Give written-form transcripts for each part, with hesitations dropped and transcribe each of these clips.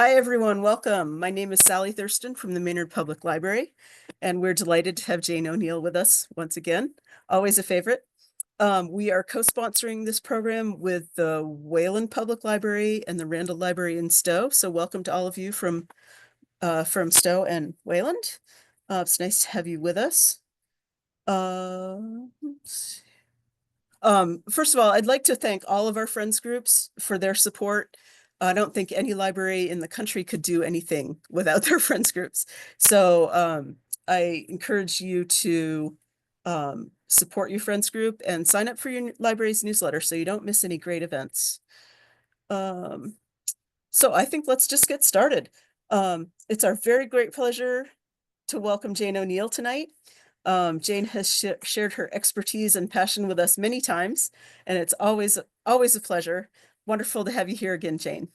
Hi, everyone. Welcome. My name is Sally Thurston from the Maynard Public Library, and we're delighted to have Jane Oneail with us once again. Always a favorite. We are co-sponsoring this program with the Wayland Public Library and the Randall Library in Stowe. So welcome to all of you from Stowe and Wayland. It's nice to have you with us. Uh, oops. First of all, I'd like to thank all of our friends groups for their support. I don't think any library in the country could do anything without their friends groups. So I encourage you to support your friends group and sign up for your library's newsletter so you don't miss any great events. Um, so I think let's just get started. It's our very great pleasure to welcome Jane Oneail tonight. Jane has shared her expertise and passion with us many times, and it's always a pleasure. Wonderful to have you here again, Jane.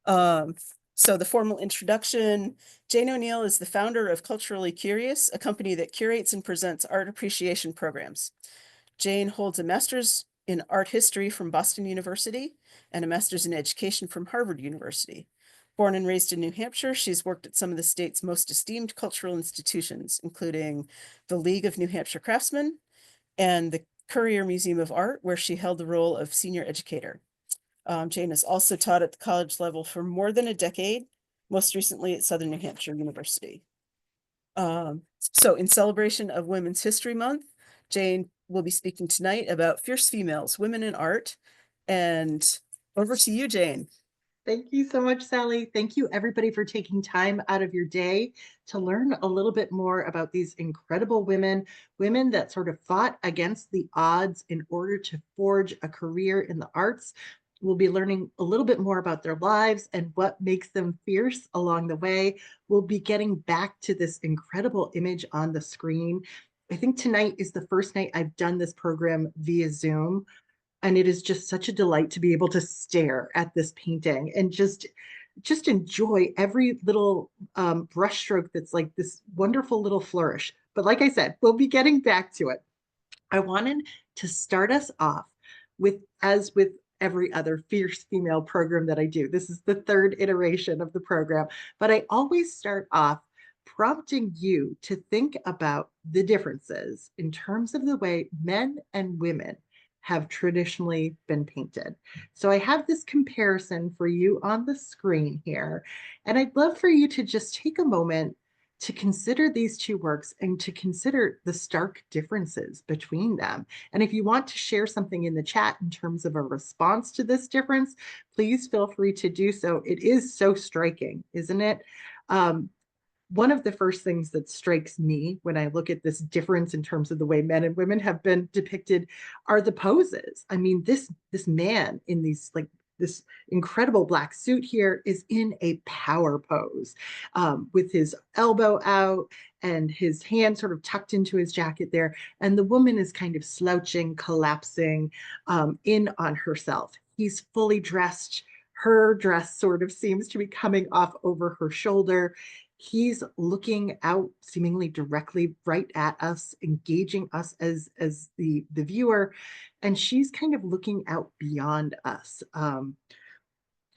Um, so the formal introduction, Jane Oneail is the founder of Culturally Curious, a company that curates and presents art appreciation programs. Jane holds a master's in art history from Boston University and a master's in education from Harvard University. Born and raised in New Hampshire, she's worked at some of the state's most esteemed cultural institutions, including the League of New Hampshire Craftsmen and the Currier Museum of Art, where she held the role of Senior Educator. Jane has also taught at the college level for more than a decade, most recently at Southern New Hampshire University. So in celebration of Women's History Month, Jane will be speaking tonight about Fierce Females, Women in Art. And over to you, Jane. Thank you so much, Sally. Thank you, everybody, for taking time out of your day to learn a little bit more about these incredible women that sort of fought against the odds in order to forge a career in the arts. We'll be learning a little bit more about their lives and what makes them fierce along the way. We'll be getting back to this incredible image on the screen. I think tonight is the first night I've done this program via Zoom, and it is just such a delight to be able to stare at this painting and just enjoy every little brushstroke that's like this wonderful little flourish. But like I said, we'll be getting back to it. I wanted to start us off with, as with every other Fierce Female program that I do, this is the third iteration of the program, but I always start off prompting you to think about the differences in terms of the way men and women have traditionally been painted. So I have this comparison for you on the screen here, and I'd love for you to just take a moment to consider these two works and to consider the stark differences between them. And if you want to share something in the chat in terms of a response to this difference, please feel free to do so. It is so striking, isn't it? One of the first things that strikes me when I look at this difference in terms of the way men and women have been depicted are the poses. I mean, this man in these like this incredible black suit here is in a power pose, with his elbow out and his hand sort of tucked into his jacket there. And the woman is kind of slouching, collapsing in on herself. He's fully dressed. Her dress sort of seems to be coming off over her shoulder. He's looking out seemingly directly right at us, engaging us as the viewer, and she's kind of looking out beyond us,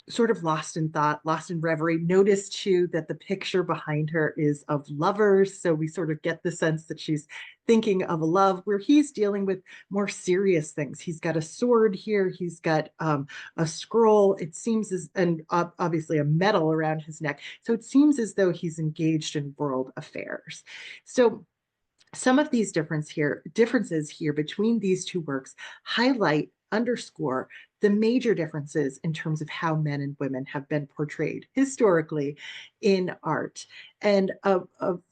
sort of lost in thought, lost in reverie. Notice too that the picture behind her is of lovers. So we sort of get the sense that she's thinking of a love, where he's dealing with more serious things. He's got a sword here. He's got a scroll. It seems as, and obviously a medal around his neck. So it seems as though he's engaged in world affairs. So some of these differences here between these two works highlight, underscore the major differences in terms of how men and women have been portrayed historically in art. And a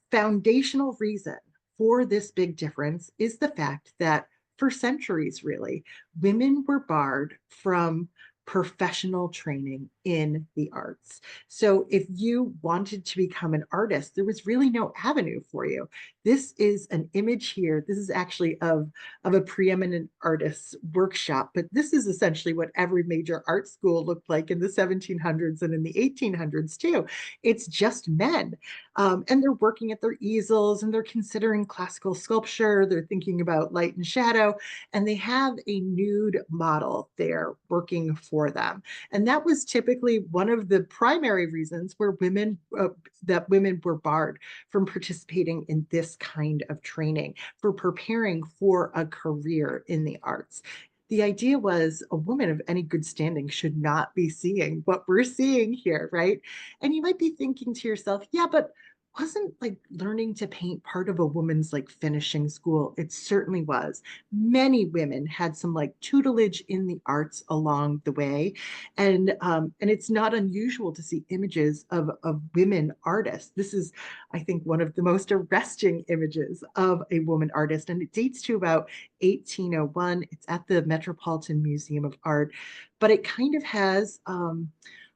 foundational reason for this big difference is the fact that for centuries, really, women were barred from professional training in the arts. So if you wanted to become an artist, there was really no avenue for you. this is an image here. This is actually of a preeminent artist's workshop, but this is essentially what every major art school looked like in the 1700s and in the 1800s too. It's just men. And they're working at their easels and they're considering classical sculpture. They're thinking about light and shadow, and they have a nude model there working for them. And that was typically one of the primary reasons where women were barred from participating in this kind of training for preparing for a career in the arts. The idea was a woman of any good standing should not be seeing what we're seeing here, right? And you might be thinking to yourself, yeah, but wasn't like learning to paint part of a woman's like finishing school? It certainly was. Many women had some like tutelage in the arts along the way, and it's not unusual to see images of women artists. This is, I think, one of the most arresting images of a woman artist, and it dates to about 1801. It's at the Metropolitan Museum of Art, but it kind of has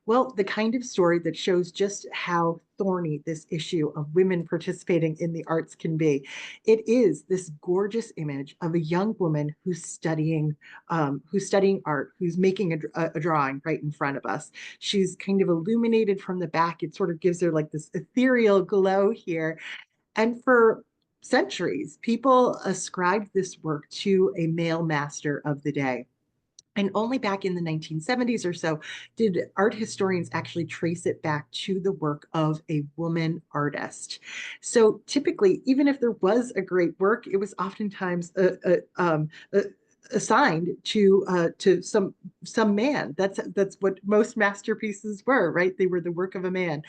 well, the kind of story that shows just how thorny this issue of women participating in the arts can be. It is this gorgeous image of a young woman who's studying art, who's making a drawing right in front of us. She's kind of illuminated from the back. It sort of gives her like this ethereal glow here. And for centuries, people ascribed this work to a male master of the day. And only back in the 1970s or so did art historians actually trace it back to the work of a woman artist. So typically, even if there was a great work, it was oftentimes assigned to some man. That's what most masterpieces were, right? They were the work of a man.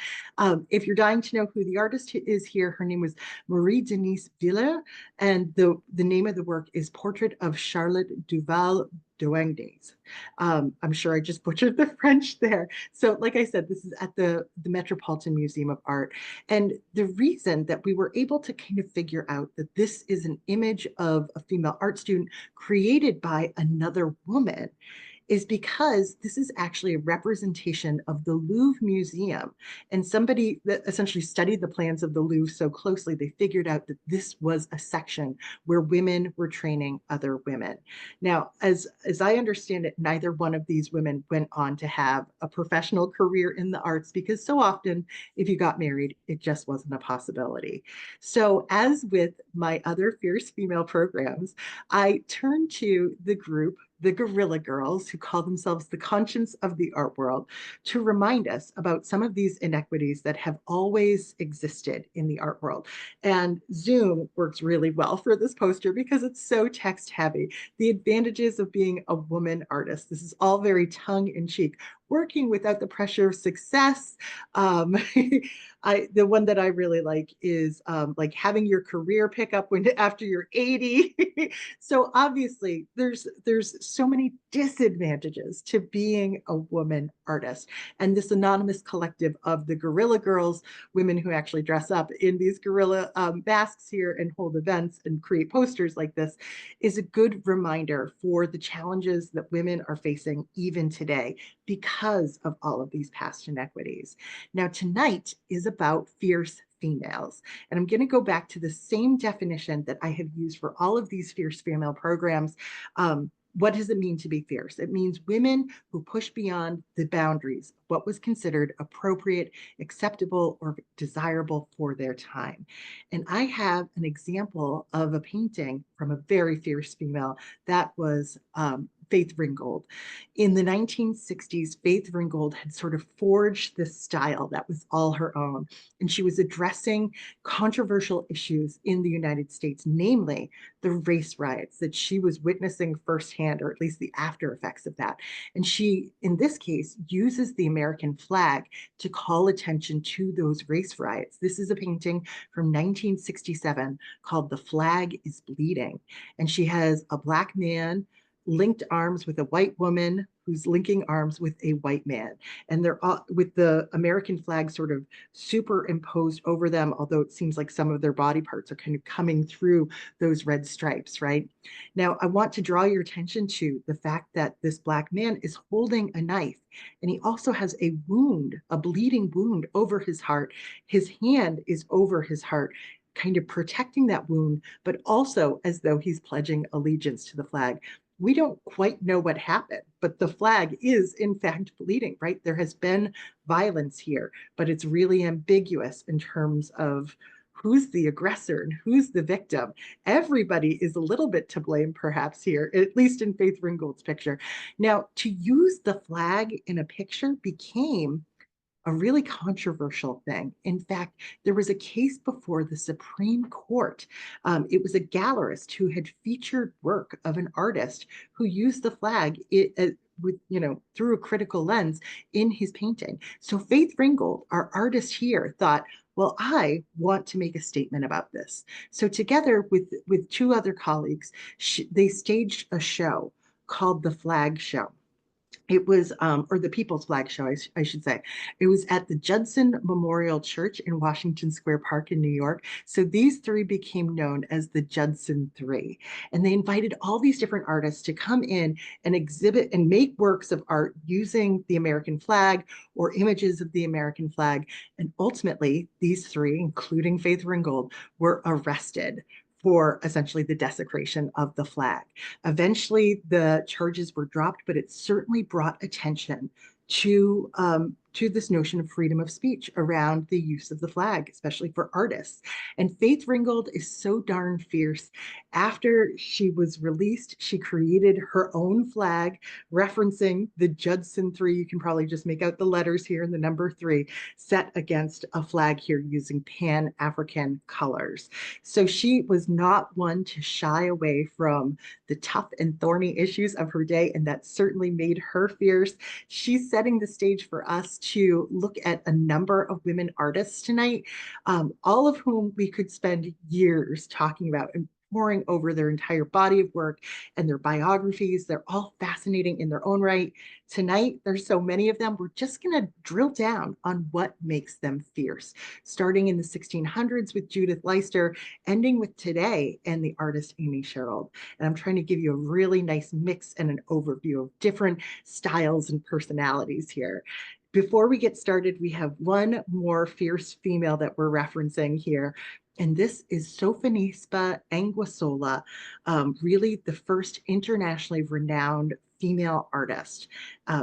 If you're dying to know who the artist is here, her name was Marie Denise Villers, and the name of the work is Portrait of Charlotte Duval Duendes. I'm sure I just butchered the French there. So, like I said, this is at the Metropolitan Museum of Art. And the reason that we were able to kind of figure out that this is an image of a female art student created by another woman is because this is actually a representation of the Louvre Museum. And somebody that essentially studied the plans of the Louvre so closely, they figured out that this was a section where women were training other women. Now, as I understand it, neither one of these women went on to have a professional career in the arts because so often, if you got married, it just wasn't a possibility. So, as with my other fierce female programs, I turned to the group, the Guerrilla Girls, who call themselves the conscience of the art world, to remind us about some of these inequities that have always existed in the art world. And Zoom works really well for this poster because it's so text heavy. The advantages of being a woman artist. This is all very tongue in cheek, working without the pressure of success. Um, the one that I really like is like having your career pick up when after you're 80. So obviously there's so many disadvantages to being a woman artist. And this anonymous collective of the Guerrilla Girls, women who actually dress up in these guerrilla masks here and hold events and create posters like this, is a good reminder for the challenges that women are facing even today because of all of these past inequities. Now, tonight is about fierce females. And I'm going to go back to the same definition that I have used for all of these fierce female programs. What does it mean to be fierce? It means women who push beyond the boundaries of what was considered appropriate, acceptable, or desirable for their time. And I have an example of a painting from a very fierce female that was Faith Ringgold. In the 1960s, Faith Ringgold had sort of forged this style that was all her own. And she was addressing controversial issues in the United States, namely the race riots that she was witnessing firsthand, or at least the after effects of that. And she, in this case, uses the American flag to call attention to those race riots. This is a painting from 1967 called The Flag is Bleeding. And she has a black man linked arms with a white woman who's linking arms with a white man. And they're all with the American flag sort of superimposed over them, although it seems like some of their body parts are kind of coming through those red stripes, right? Now, I want to draw your attention to the fact that this black man is holding a knife, and he also has a wound, a bleeding wound over his heart. His hand is over his heart. kind of protecting that wound, but also as though he's pledging allegiance to the flag. We don't quite know what happened, but the flag is in fact bleeding, right? There has been violence here, but it's really ambiguous in terms of who's the aggressor and who's the victim. Everybody is a little bit to blame, perhaps, here, at least in Faith Ringgold's picture. Now, to use the flag in a picture became a really controversial thing. In fact, there was a case before the Supreme Court. It was a gallerist who had featured work of an artist who used the flag with, through a critical lens in his painting. So Faith Ringgold, our artist here, thought, well, I want to make a statement about this. So together with two other colleagues, they staged a show called the Flag Show. It was, or the People's Flag Show, I should say. It was at the Judson Memorial Church in Washington Square Park in New York. So these three became known as the Judson Three. And they invited all these different artists to come in and exhibit and make works of art using the American flag or images of the American flag. And ultimately, these three, including Faith Ringgold, were arrested for essentially the desecration of the flag. Eventually, the charges were dropped, but it certainly brought attention to this notion of freedom of speech around the use of the flag, especially for artists. And Faith Ringgold is so darn fierce. After she was released, she created her own flag referencing the Judson Three. You can probably just make out the letters here and the number three set against a flag here using Pan-African colors. So she was not one to shy away from the tough and thorny issues of her day, and that certainly made her fierce. She's setting the stage for us to look at a number of women artists tonight, all of whom we could spend years talking about and poring over their entire body of work and their biographies. They're all fascinating in their own right. Tonight, there's so many of them. We're just going to drill down on what makes them fierce, starting in the 1600s with Judith Leister, ending with today and the artist Amy Sherald. And I'm trying to give you a really nice mix and an overview of different styles and personalities here. Before we get started, we have one more fierce female that we're referencing here. And this is Sofonisba Anguissola, really the first internationally renowned female artist.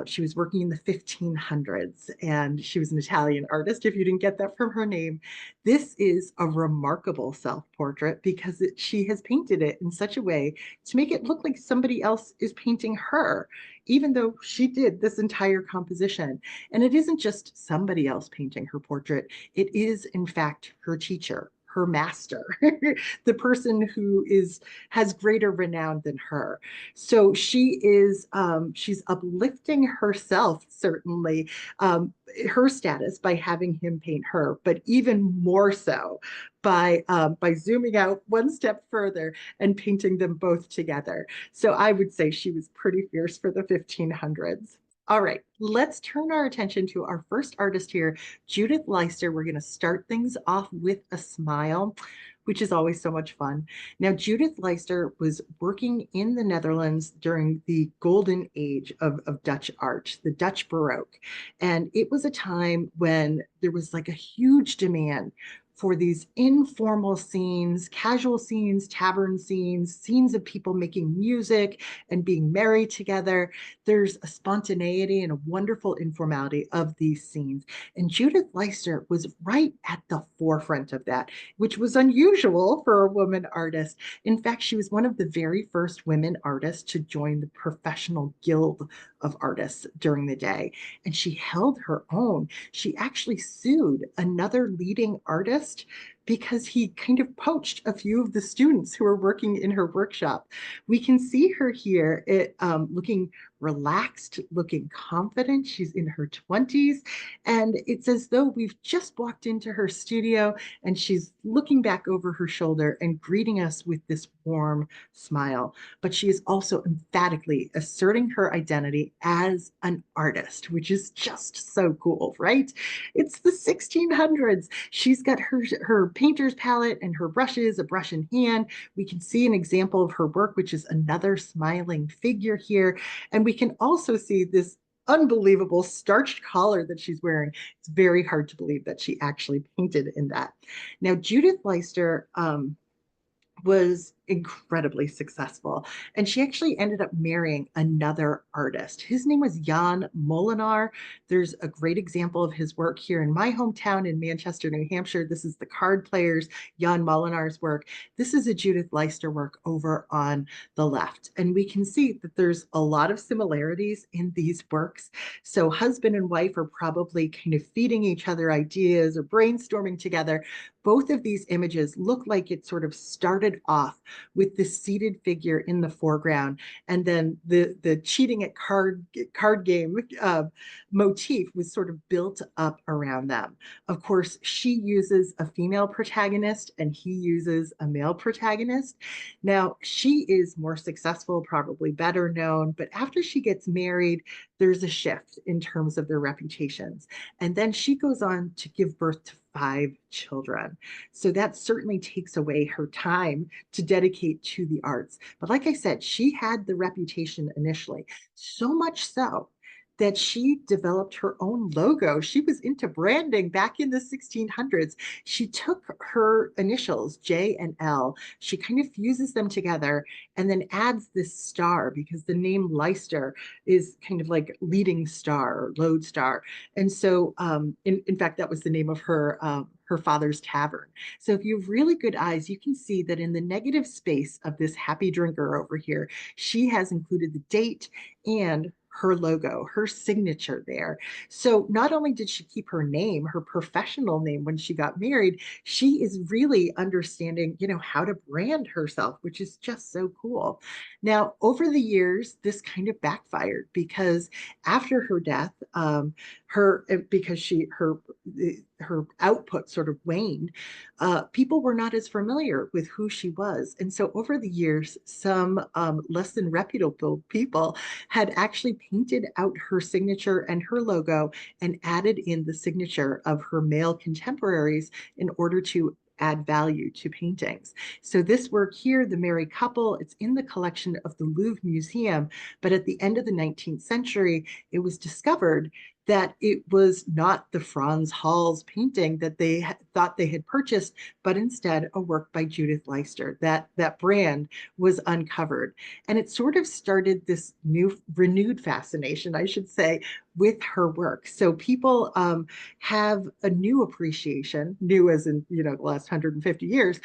She was working in the 1500s, and she was an Italian artist, if you didn't get that from her name. This is a remarkable self-portrait because she has painted it in such a way to make it look like somebody else is painting her, even though she did this entire composition. And it isn't just somebody else painting her portrait, it is, in fact, her teacher, her master, the person who has greater renown than her. So she's uplifting herself, certainly, her status by having him paint her, but even more so by zooming out one step further and painting them both together. So I would say she was pretty fierce for the 1500s. All right, let's turn our attention to our first artist here, Judith Leister. We're going to start things off with a smile, which is always so much fun. Now, Judith Leister was working in the Netherlands during the golden age of Dutch art, the Dutch Baroque. And it was a time when there was like a huge demand for these informal scenes, casual scenes, tavern scenes, scenes of people making music and being merry together. There's a spontaneity and a wonderful informality of these scenes. And Judith Leister was right at the forefront of that, which was unusual for a woman artist. In fact, she was one of the very first women artists to join the Professional Guild of Artists during the day. And she held her own. She actually sued another leading artist because he kind of poached a few of the students who were working in her workshop. We can see her here looking relaxed, looking confident. She's in her 20s, and it's as though we've just walked into her studio and she's looking back over her shoulder and greeting us with this warm smile. But she is also emphatically asserting her identity as an artist, which is just so cool, right? It's the 1600s. She's got her painter's palette and her brushes, a brush in hand. We can see an example of her work, which is another smiling figure here. And we can also see this unbelievable starched collar that she's wearing. It's very hard to believe that she actually painted in that. Now, Judith Leister was incredibly successful. And she actually ended up marrying another artist. His name was Jan Molinar. There's a great example of his work here in my hometown in Manchester, New Hampshire. This is the card players, Jan Molinar's work. This is a Judith Leister work over on the left. And we can see that there's a lot of similarities in these works. So husband and wife are probably kind of feeding each other ideas or brainstorming together. Both of these images look like it sort of started off with the seated figure in the foreground, and then the cheating at card game motif was sort of built up around them. Of course, she uses a female protagonist and he uses a male protagonist. Now, she is more successful, probably better known, but after she gets married, there's a shift in terms of their reputations. And then she goes on to give birth to 5 children. So that certainly takes away her time to dedicate to the arts. But like I said, she had the reputation initially, so much so that she developed her own logo. She was into branding back in the 1600s. She took her initials, J and L, she kind of fuses them together and then adds this star because the name Leicester is kind of like leading star or lodestar. And so, in fact, that was the name of her father's tavern. So if you have really good eyes, you can see that in the negative space of this happy drinker over here, she has included the date and her logo, her signature there. So not only did she keep her name, her professional name when she got married, she is really understanding, how to brand herself, which is just so cool. Now, over the years, this kind of backfired because after her death, her because she her output sort of waned, people were not as familiar with who she was. And so over the years, some less than reputable people had actually painted out her signature and her logo and added in the signature of her male contemporaries in order to add value to paintings. So this work here, The Merry Couple, it's in the collection of the Louvre Museum, but at the end of the 19th century, it was discovered that it was not the Franz Hals painting that they thought they had purchased, but instead a work by Judith Leister. That brand was uncovered. And it sort of started this new, renewed fascination, I should say, with her work. So people have a new appreciation, new as in, the last 150 years,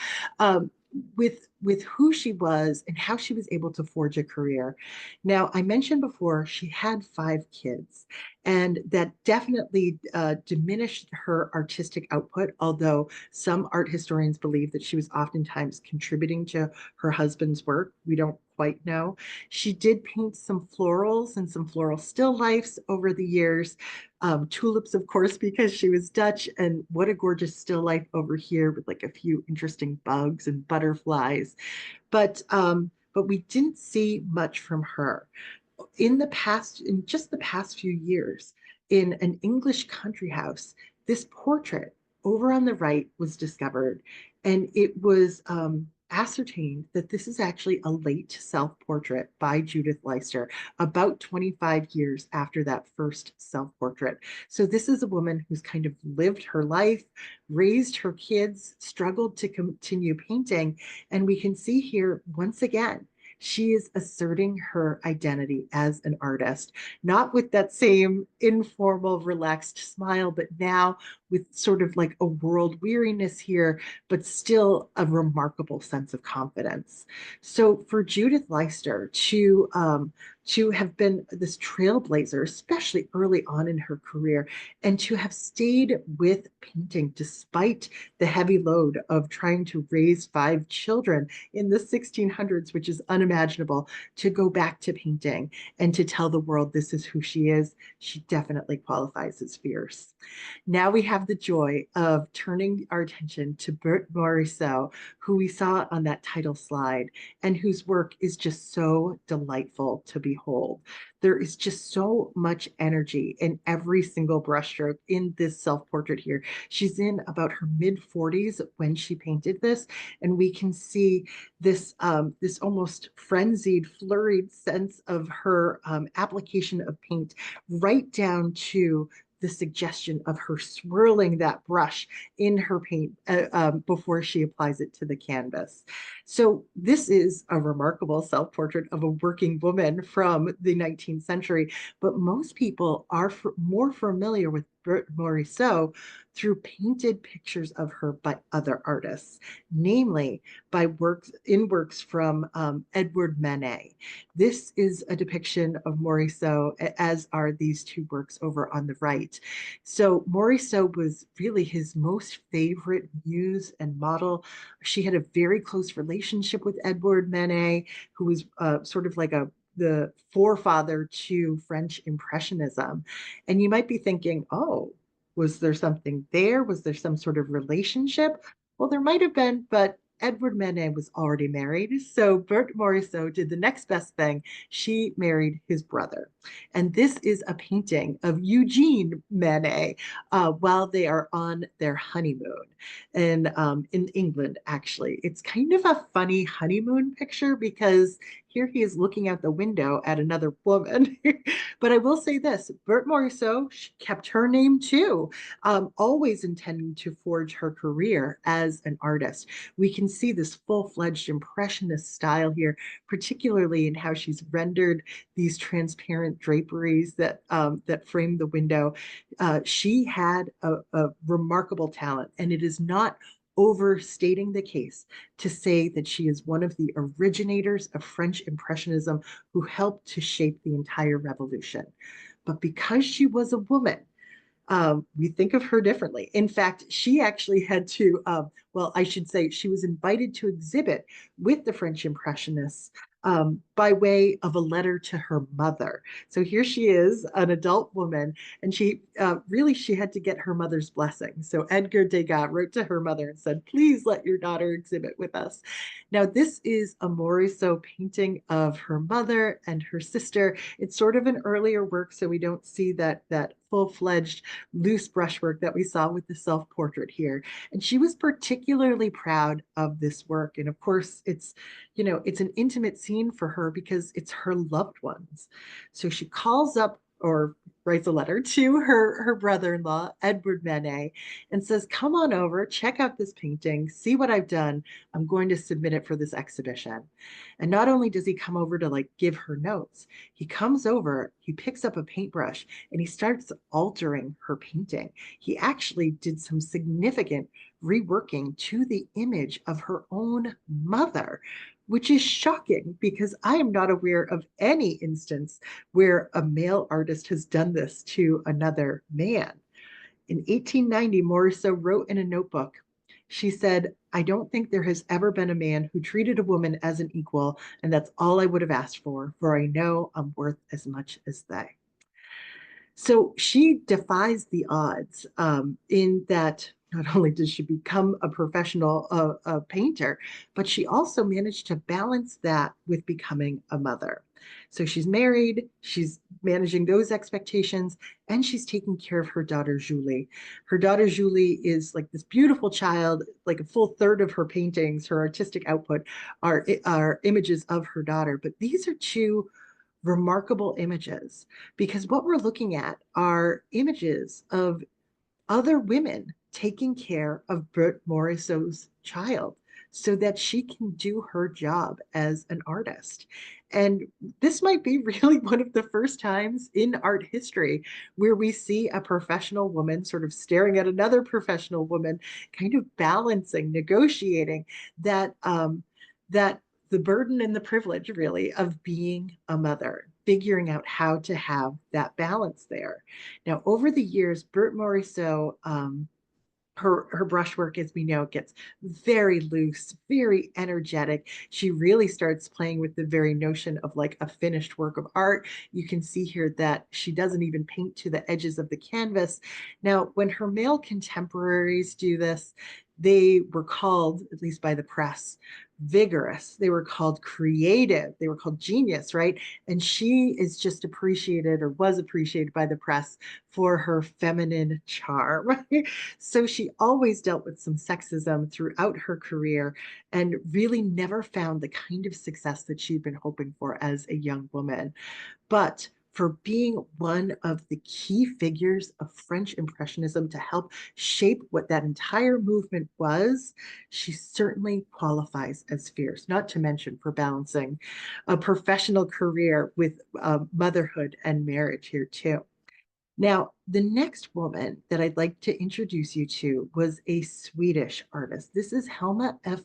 with who she was and how she was able to forge a career. Now, I mentioned before she had 5 kids, and that definitely diminished her artistic output, although some art historians believe that she was oftentimes contributing to her husband's work. We don't quite know. She did paint some florals and some floral still lifes over the years. Tulips, of course, because she was Dutch, and what a gorgeous still life over here with like a few interesting bugs and butterflies. But we didn't see much from her in just the past few years. In an English country house, this portrait over on the right was discovered, and it was ascertained that this is actually a late self-portrait by Judith Leister, about 25 years after that first self-portrait. So this is a woman who's kind of lived her life, raised her kids, struggled to continue painting, and we can see here once again she is asserting her identity as an artist, not with that same informal, relaxed smile, but now with sort of like a world weariness here, but still a remarkable sense of confidence. So for Judith Leister to have been this trailblazer, especially early on in her career, and to have stayed with painting despite the heavy load of trying to raise 5 children in the 1600s, which is unimaginable, to go back to painting and to tell the world this is who she is, she definitely qualifies as fierce. Now we have the joy of turning our attention to Berthe Morisot, who we saw on that title slide, and whose work is just so delightful to behold. behold. There is just so much energy in every single brushstroke in this self-portrait here. She's in about her mid-40s when she painted this, and we can see this almost frenzied, flurried sense of her application of paint, right down to the suggestion of her swirling that brush in her paint before she applies it to the canvas. So this is a remarkable self-portrait of a working woman from the 19th century, but most people are more familiar with Berthe Morisot through painted pictures of her by other artists, namely by works from Edward Manet. This is a depiction of Morisot, as are these two works over on the right. So Morisot was really his most favorite muse and model. She had a very close relationship with Edward Manet, who was sort of like the forefather to French Impressionism. And you might be thinking, oh, was there something there? Was there some sort of relationship? Well, there might have been, but Edward Manet was already married. So Berthe Morisot did the next best thing. She married his brother. And this is a painting of Eugene Manet while they are on their honeymoon in England, actually. It's kind of a funny honeymoon picture because here he is looking out the window at another woman. But I will say this, Berthe Morisot kept her name too, always intending to forge her career as an artist. We can see this full-fledged impressionist style here, particularly in how she's rendered these transparent draperies that frame the window. She had a remarkable talent, and it is not overstating the case to say that she is one of the originators of French Impressionism who helped to shape the entire revolution. But because she was a woman, we think of her differently. In fact, she actually had to, well, I should say, she was invited to exhibit with the French Impressionists by way of a letter to her mother. So here she is, an adult woman, and she had to get her mother's blessing. So Edgar Degas wrote to her mother and said, please let your daughter exhibit with us. Now, this is a Morisot painting of her mother and her sister. It's sort of an earlier work, so we don't see that full-fledged loose brushwork that we saw with the self-portrait here. And she was particularly proud of this work. And of course, it's an intimate scene for her because it's her loved ones. So she calls up or writes a letter to her brother-in-law, Edward Manet, and says, come on over, check out this painting, see what I've done. I'm going to submit it for this exhibition. And not only does he come over to give her notes, he comes over, he picks up a paintbrush, and he starts altering her painting. He actually did some significant reworking to the image of her own mother, which is shocking because I am not aware of any instance where a male artist has done this to another man. In 1890, Morisot wrote in a notebook, she said, I don't think there has ever been a man who treated a woman as an equal, and that's all I would have asked for I know I'm worth as much as they. So she defies the odds in that not only does she become a professional painter, but she also managed to balance that with becoming a mother. So she's married, she's managing those expectations, and she's taking care of her daughter, Julie. Her daughter, Julie, is like this beautiful child, like a full third of her paintings, her artistic output are images of her daughter. But these are two remarkable images because what we're looking at are images of other women taking care of Berthe Morisot's child so that she can do her job as an artist. And this might be really one of the first times in art history where we see a professional woman sort of staring at another professional woman, kind of balancing, negotiating that the burden and the privilege really of being a mother, figuring out how to have that balance there. Now, over the years, Berthe Morisot, her brushwork, as we know, gets very loose, very energetic. She really starts playing with the very notion of like a finished work of art. You can see here that she doesn't even paint to the edges of the canvas. Now, when her male contemporaries do this, they were called, at least by the press, vigorous, they were called creative, they were called genius, right? And she is just appreciated, or was appreciated by the press, for her feminine charm. So she always dealt with some sexism throughout her career and really never found the kind of success that she'd been hoping for as a young woman. But for being one of the key figures of French Impressionism to help shape what that entire movement was, she certainly qualifies as fierce, not to mention for balancing a professional career with motherhood and marriage here, too. Now, the next woman that I'd like to introduce you to was a Swedish artist. This is Helma F.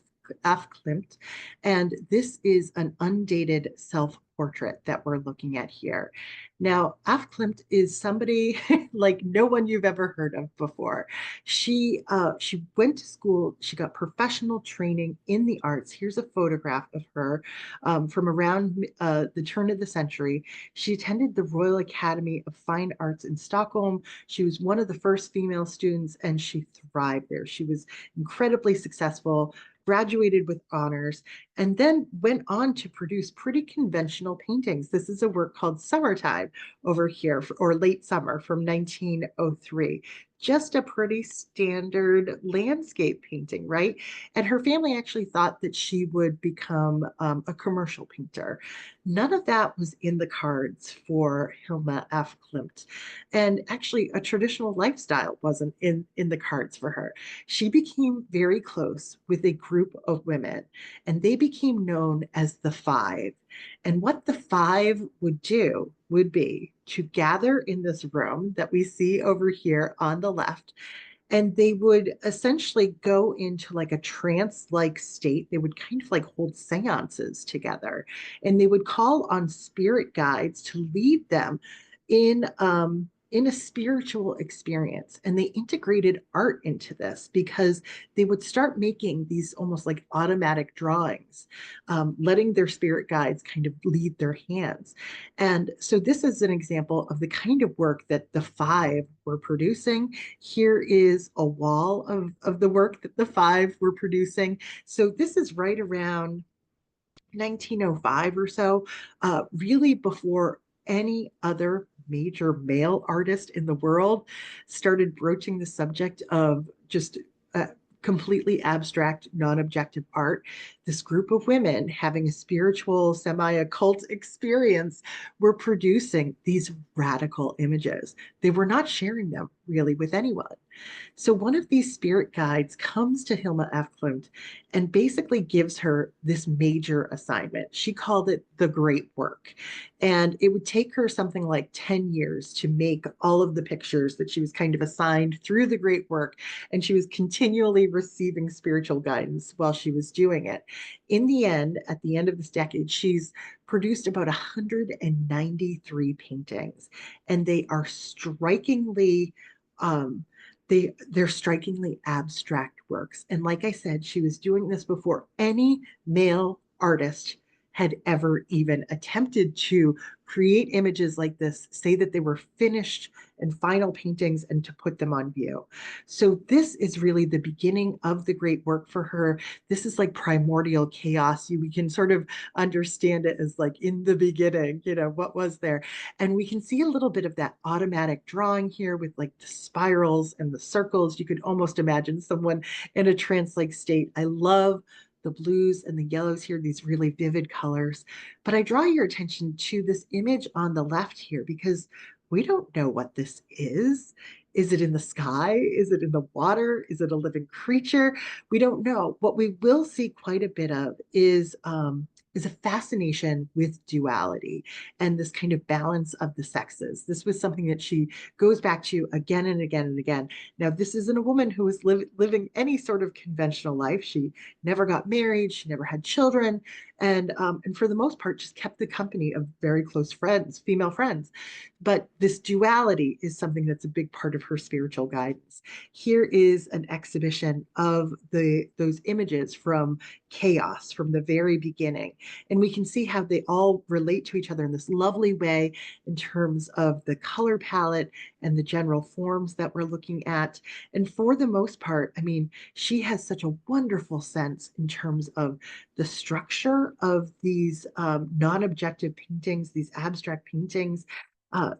Klimt, and this is an undated self-portrait that we're looking at here. Now, F. Klimt is somebody like no one you've ever heard of before. She went to school, she got professional training in the arts. Here's a photograph of her from around the turn of the century. She attended the Royal Academy of Fine Arts in Stockholm. She was one of the first female students, and she thrived there. She was incredibly successful, graduated with honors, and then went on to produce pretty conventional paintings. This is a work called Summertime over here, or Late Summer from 1903. Just a pretty standard landscape painting, right? And her family actually thought that she would become a commercial painter. None of that was in the cards for Hilma F. Klimt. And actually, a traditional lifestyle wasn't in the cards for her. She became very close with a group of women, and they became known as the Five. And what the Five would do would be to gather in this room that we see over here on the left, and they would essentially go into like a trance-like state. They would kind of like hold seances together, and they would call on spirit guides to lead them in a spiritual experience. And they integrated art into this because they would start making these almost like automatic drawings, letting their spirit guides kind of lead their hands. And so this is an example of the kind of work that the Five were producing. Here is a wall of the work that the Five were producing. So this is right around 1905 or so, really before any other major male artist in the world started broaching the subject of just completely abstract, non objective art. This group of women having a spiritual, semi occult experience were producing these radical images. They were not sharing them really with anyone. So one of these spirit guides comes to Hilma F. Klimt and basically gives her this major assignment. She called it the Great Work. And it would take her something like 10 years to make all of the pictures that she was kind of assigned through the Great Work. And she was continually receiving spiritual guidance while she was doing it. In the end, at the end of this decade, she's produced about 193 paintings, and they are strikingly um, they're strikingly abstract works. And like I said, she was doing this before any male artist had ever even attempted to create images like this, say that they were finished and final paintings, and to put them on view. So this is really the beginning of the great work for her. This is like primordial chaos. We can sort of understand it as like in the beginning, what was there? And we can see a little bit of that automatic drawing here with like the spirals and the circles. You could almost imagine someone in a trance-like state. I love the blues and the yellows here, these really vivid colors. But I draw your attention to this image on the left here because we don't know what this is. Is it in the sky? Is it in the water? Is it a living creature? We don't know. What we will see quite a bit of is a fascination with duality and this kind of balance of the sexes. This was something that she goes back to again and again and again. Now, this isn't a woman who was living any sort of conventional life. She never got married. She never had children. and for the most part, just kept the company of very close friends, female friends. But this duality is something that's a big part of her spiritual guidance. Here is an exhibition of those images from chaos, from the very beginning. And we can see how they all relate to each other in this lovely way in terms of the color palette and the general forms that we're looking at. And for the most part, I mean, she has such a wonderful sense in terms of the structure of these non-objective paintings, these abstract paintings.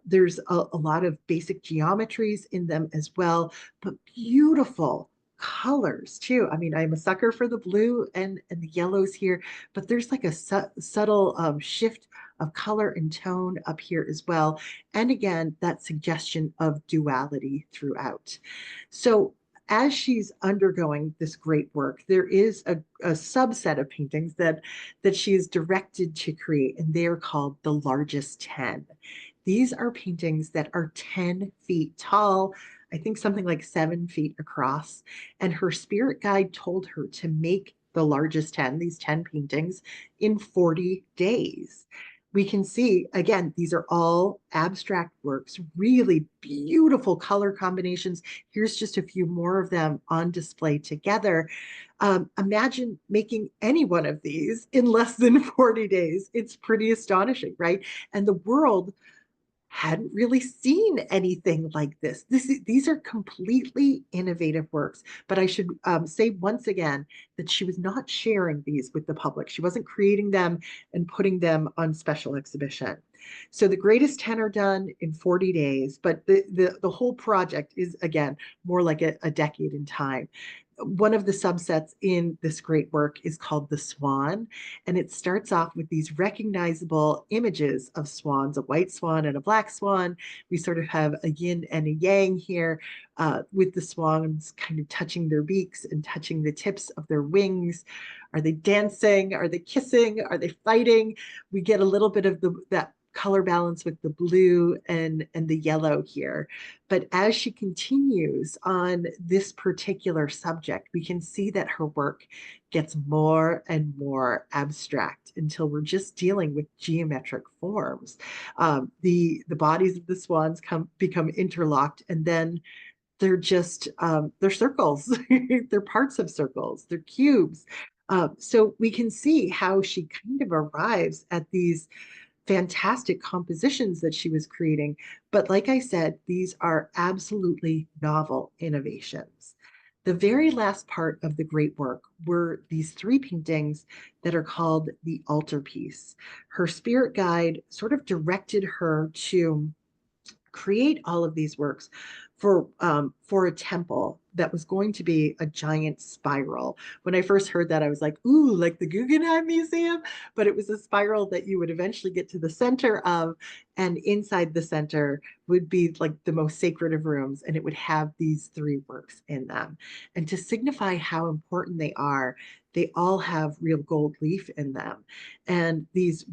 There's a lot of basic geometries in them as well, but beautiful colors too. I mean, I'm a sucker for the blue and the yellows here, but there's like a subtle shift of color and tone up here as well. And again, that suggestion of duality throughout. So as she's undergoing this great work, there is a subset of paintings that she is directed to create, and they are called the largest 10. These are paintings that are 10 feet tall, I think something like 7 feet across. And her spirit guide told her to make the largest 10, these 10 paintings, in 40 days. We can see, again, these are all abstract works, really beautiful color combinations. Here's just a few more of them on display together. Imagine making any one of these in less than 40 days. It's pretty astonishing, right? And the world hadn't really seen anything like this. These are completely innovative works. But I should say once again that she was not sharing these with the public. She wasn't creating them and putting them on special exhibition. So the greatest 10 are done in 40 days, but the whole project is, again, more like a decade in time. One of the subsets in this great work is called the Swan, and it starts off with these recognizable images of swans, a white swan and a black swan. We sort of have a yin and a yang here, with the swans kind of touching their beaks and touching the tips of their wings. Are they dancing? Are they kissing? Are they fighting? We get a little bit of that color balance with the blue and the yellow here. But as she continues on this particular subject, we can see that her work gets more and more abstract until we're just dealing with geometric forms. The bodies of the swans become interlocked, and then they're circles. They're parts of circles. They're cubes. So we can see how she kind of arrives at these fantastic compositions that she was creating. But like I said, these are absolutely novel innovations. The very last part of the great work were these three paintings that are called the altarpiece. Her spirit guide sort of directed her to create all of these works for a temple that was going to be a giant spiral. When I first heard that, I was like, ooh, like the Guggenheim Museum, but it was a spiral that you would eventually get to the center of, and inside the center would be like the most sacred of rooms, and it would have these three works in them. And to signify how important they all have real gold leaf in them, and these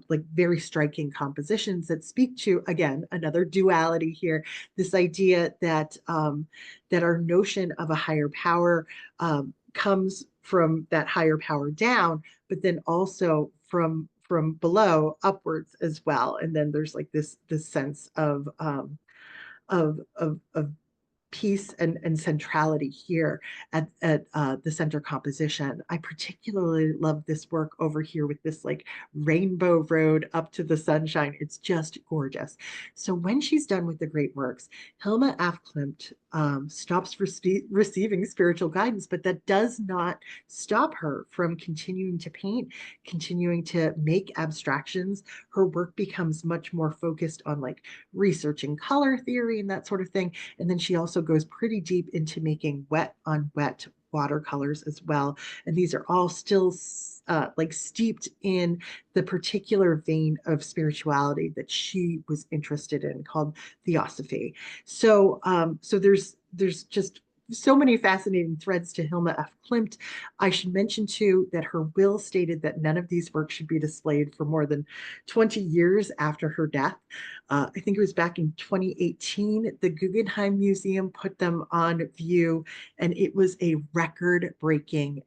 like very striking compositions that speak to, again, another duality here, this idea that our notion of a higher power comes from that higher power down, but then also from below upwards as well. And then there's like this sense of peace and centrality here at the center composition. I particularly love this work over here with this like rainbow road up to the sunshine. It's just gorgeous. So when she's done with the great works, Hilma af Klint stops receiving spiritual guidance, but that does not stop her from continuing to paint, continuing to make abstractions. Her work becomes much more focused on like researching color theory and that sort of thing. And then she also goes pretty deep into making wet on wet watercolors as well. And these are all still like steeped in the particular vein of spirituality that she was interested in, called theosophy. So there's just so many fascinating threads to Hilma F. Klimt. I should mention too that her will stated that none of these works should be displayed for more than 20 years after her death. I think it was back in 2018, the Guggenheim Museum put them on view, and it was a record-breaking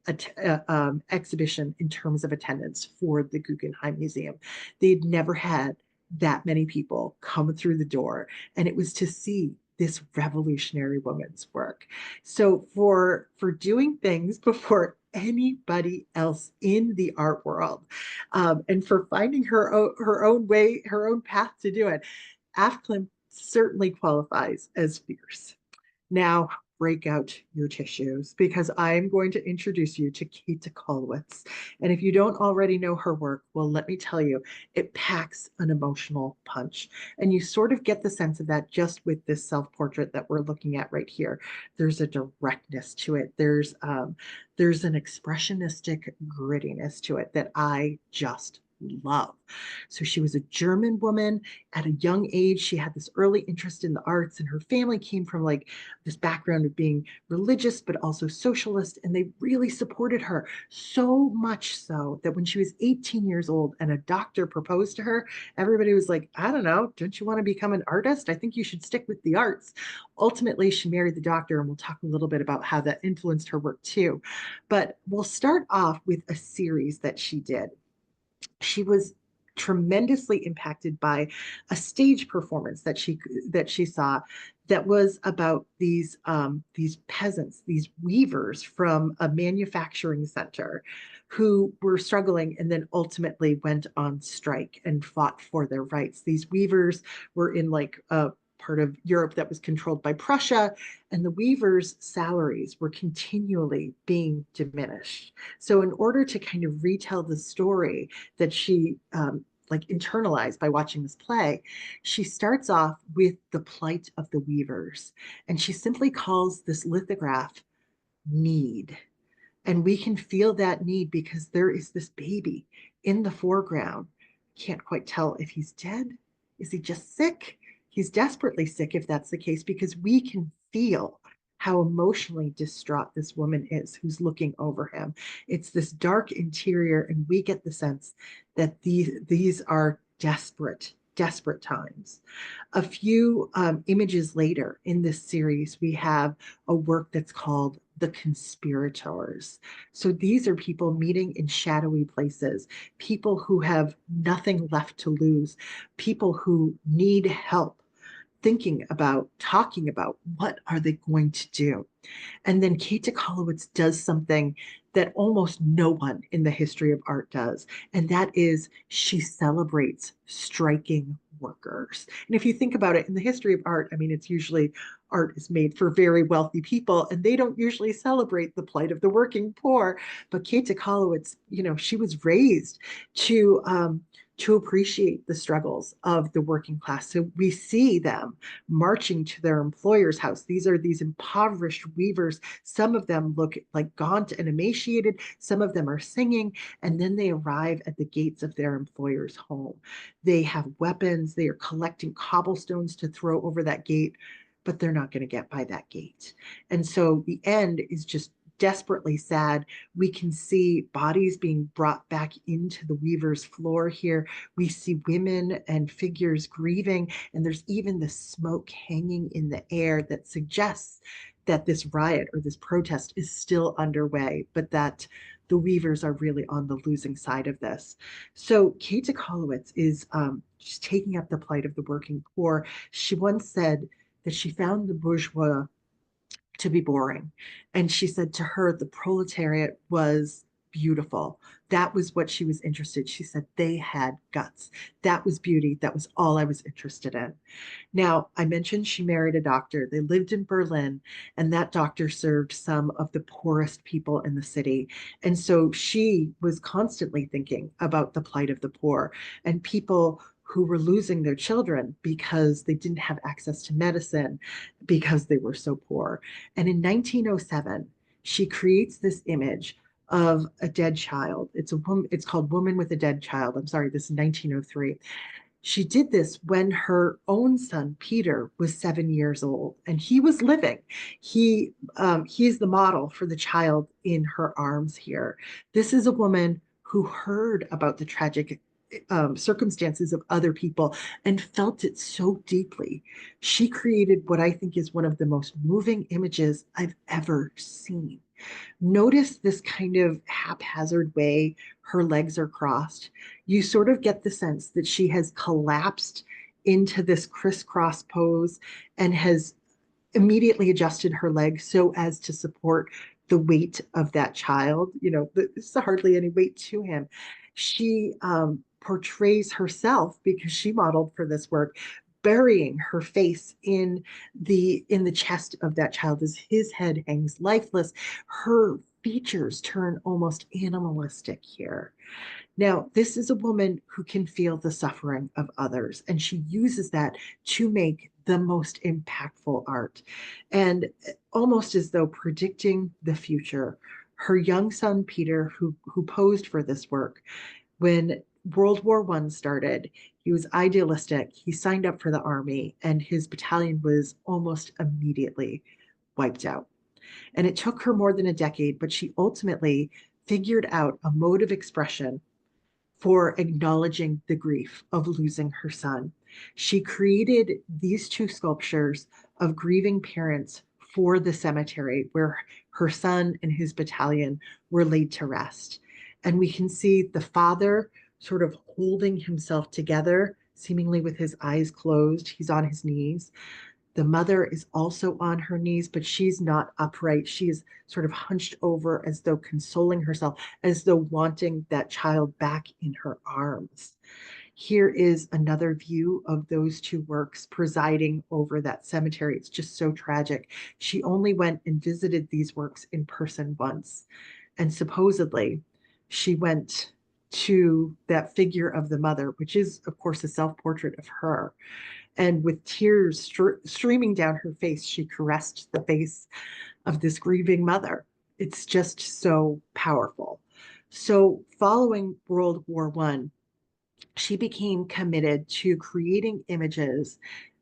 exhibition in terms of attendance for the Guggenheim Museum. They'd never had that many people come through the door, and it was to see this revolutionary woman's work. So for doing things before anybody else in the art world, and for finding her own way, her own path to do it, Afklin certainly qualifies as fierce. Now, break out your tissues because I'm going to introduce you to Kathe Kollwitz. And if you don't already know her work, well, let me tell you, it packs an emotional punch. And you sort of get the sense of that just with this self-portrait that we're looking at right here. There's a directness to it. There's an expressionistic grittiness to it that I just love. So she was a German woman at a young age. She had this early interest in the arts, and her family came from like this background of being religious, but also socialist. And they really supported her so much so that when she was 18 years old and a doctor proposed to her, everybody was like, I don't know, don't you want to become an artist? I think you should stick with the arts. Ultimately, she married the doctor, and we'll talk a little bit about how that influenced her work too. But we'll start off with a series that she did. She was tremendously impacted by a stage performance that she saw that was about these peasants, these weavers from a manufacturing center who were struggling and then ultimately went on strike and fought for their rights. These weavers were in like a part of Europe that was controlled by Prussia, and the weavers' salaries were continually being diminished. So, in order to kind of retell the story that she like internalized by watching this play, she starts off with the plight of the weavers, and she simply calls this lithograph need. And we can feel that need because there is this baby in the foreground. Can't quite tell if he's dead. Is he just sick? He's desperately sick if that's the case, because we can feel how emotionally distraught this woman is who's looking over him. It's this dark interior, and we get the sense that these are desperate times. A few images later in this series, we have a work that's called The Conspirators. So these are people meeting in shadowy places, people who have nothing left to lose, people who need help thinking about, talking about what are they going to do. And then Kathe Kollwitz does something that almost no one in the history of art does, and that is she celebrates striking workers. And if you think about it, in the history of art, I mean, it's usually art is made for very wealthy people, and they don't usually celebrate the plight of the working poor. But Kathe Kollwitz, she was raised to to appreciate the struggles of the working class. So we see them marching to their employer's house. These are these impoverished weavers. Some of them look like gaunt and emaciated. Some of them are singing. And then they arrive at the gates of their employer's home. They have weapons. They are collecting cobblestones to throw over that gate, but they're not going to get by that gate. And so the end is just desperately sad. We can see bodies being brought back into the weaver's floor here. We see women and figures grieving, and there's even the smoke hanging in the air that suggests that this riot or this protest is still underway, but that the weavers are really on the losing side of this. So Kathe Kollwitz is just taking up the plight of the working poor. She once said that she found the bourgeois to be boring. And she said to her, the proletariat was beautiful. That was what she was interested. She said they had guts. That was beauty. That was all I was interested in. Now, I mentioned she married a doctor. They lived in Berlin, and that doctor served some of the poorest people in the city. And so she was constantly thinking about the plight of the poor and people who were losing their children because they didn't have access to medicine because they were so poor. And in 1907, she creates this image of a dead child. It's called Woman with a Dead Child. I'm sorry, this is 1903. She did this when her own son, Peter, was 7 years old and he was living. He is the model for the child in her arms here. This is a woman who heard about the tragic circumstances of other people and felt it so deeply. She created what I think is one of the most moving images I've ever seen. Notice this kind of haphazard way her legs are crossed. You sort of get the sense that she has collapsed into this crisscross pose and has immediately adjusted her legs so as to support the weight of that child. There's hardly any weight to him. She portrays herself, because she modeled for this work, burying her face in the chest of that child as his head hangs lifeless. Her features turn almost animalistic here. Now, this is a woman who can feel the suffering of others, and she uses that to make the most impactful art. And almost as though predicting the future, her young son, Peter, who posed for this work, when World War I started, he was idealistic. He signed up for the army, and his battalion was almost immediately wiped out. And it took her more than a decade, but she ultimately figured out a mode of expression for acknowledging the grief of losing her son. She created these two sculptures of grieving parents for the cemetery where her son and his battalion were laid to rest. And we can see the father sort of holding himself together, seemingly with his eyes closed. He's on his knees. The mother is also on her knees, but she's not upright. She is sort of hunched over as though consoling herself, as though wanting that child back in her arms. Here is another view of those two works presiding over that cemetery. It's just so tragic. She only went and visited these works in person once. And supposedly, she went to that figure of the mother, which is, of course, a self portrait of her, and with tears streaming down her face, she caressed the face of this grieving mother. It's just so powerful. So, following World War One, she became committed to creating images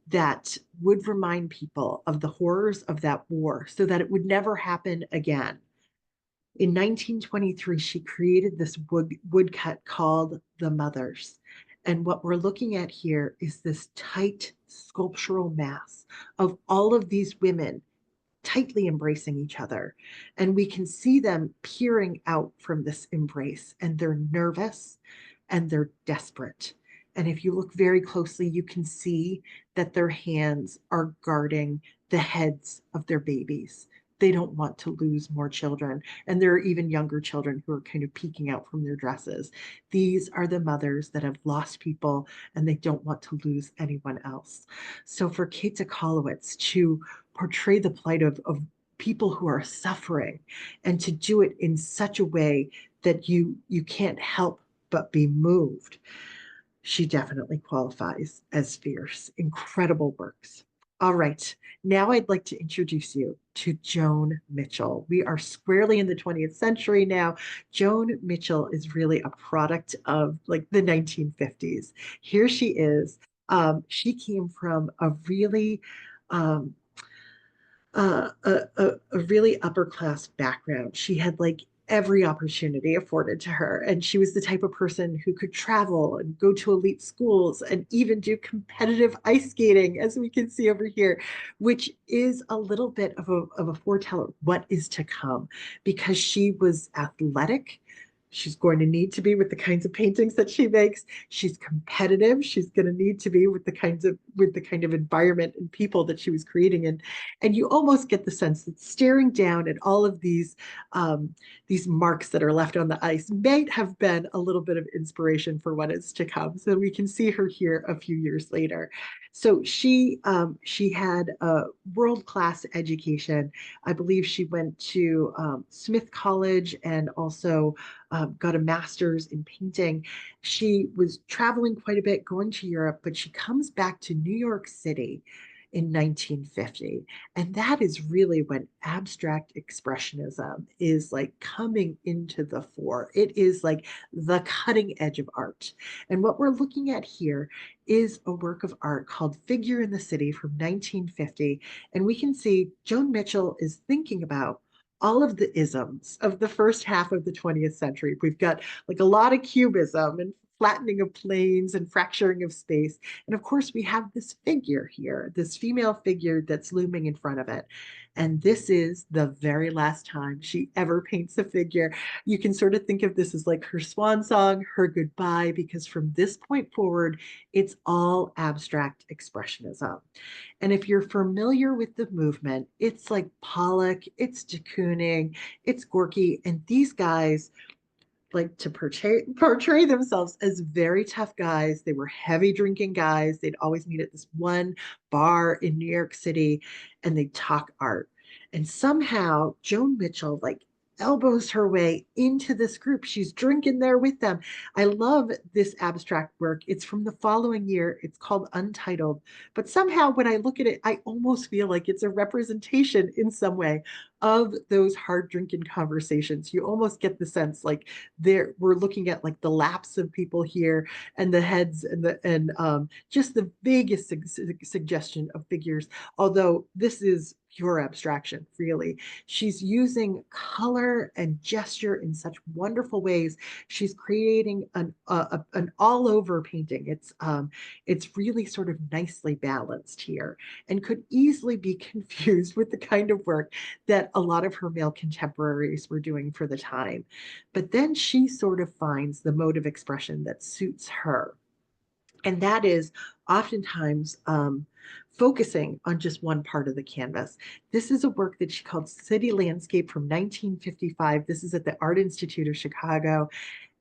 that would remind people of the horrors of that war so that it would never happen again. In 1923, she created this woodcut called The Mothers. And what we're looking at here is this tight sculptural mass of all of these women tightly embracing each other. And we can see them peering out from this embrace, and they're nervous and they're desperate. And if you look very closely, you can see that their hands are guarding the heads of their babies. They don't want to lose more children. And there are even younger children who are kind of peeking out from their dresses. These are the mothers that have lost people and they don't want to lose anyone else. So for Kathe Kollwitz to portray the plight of people who are suffering and to do it in such a way that you can't help but be moved, she definitely qualifies as fierce. Incredible works. All right, now I'd like to introduce you to Joan Mitchell. We are squarely in the 20th century now. Joan Mitchell is really a product of like the 1950s. Here she is. She came from um, a really upper class background. She had like every opportunity afforded to her. And she was the type of person who could travel and go to elite schools and even do competitive ice skating, as we can see over here, which is a little bit of a foreteller what is to come, because she was athletic. She's going to need to be with the kinds of paintings that she makes. She's competitive. She's going to need to be with the kind of environment and people that she was creating in. And you almost get the sense that staring down at all of these marks that are left on the ice might have been a little bit of inspiration for what is to come. So we can see her here a few years later. So she had a world-class education. I believe she went to Smith College and also got a master's in painting. She was traveling quite a bit, going to Europe, but she comes back to New York City in 1950. And that is really when abstract expressionism is like coming into the fore. It is like the cutting edge of art. And what we're looking at here is a work of art called Figure in the City from 1950. And we can see Joan Mitchell is thinking about all of the isms of the first half of the 20th century. We've got like a lot of cubism and flattening of planes and fracturing of space. And of course, we have this figure here, this female figure that's looming in front of it. And this is the very last time she ever paints a figure. You can sort of think of this as like her swan song, her goodbye, because from this point forward, it's all abstract expressionism. And if you're familiar with the movement, it's like Pollock, it's de Kooning, it's Gorky, and these guys like to portray themselves as very tough guys. They were heavy drinking guys. They'd always meet at this one bar in New York City and they'd talk art. And somehow Joan Mitchell like elbows her way into this group. She's drinking there with them. I love this abstract work. It's from the following year. It's called Untitled. But somehow when I look at it, I almost feel like it's a representation in some way of those hard drinking conversations. You almost get the sense like there we're looking at like the laps of people here and the heads and the and just the vaguest suggestion of figures, although this is pure abstraction really. She's using color and gesture in such wonderful ways. She's creating an all over painting. It's really sort of nicely balanced here and could easily be confused with the kind of work that a lot of her male contemporaries were doing for the time. But then she sort of finds the mode of expression that suits her. And that is oftentimes focusing on just one part of the canvas. This is a work that she called City Landscape from 1955. This is at the Art Institute of Chicago.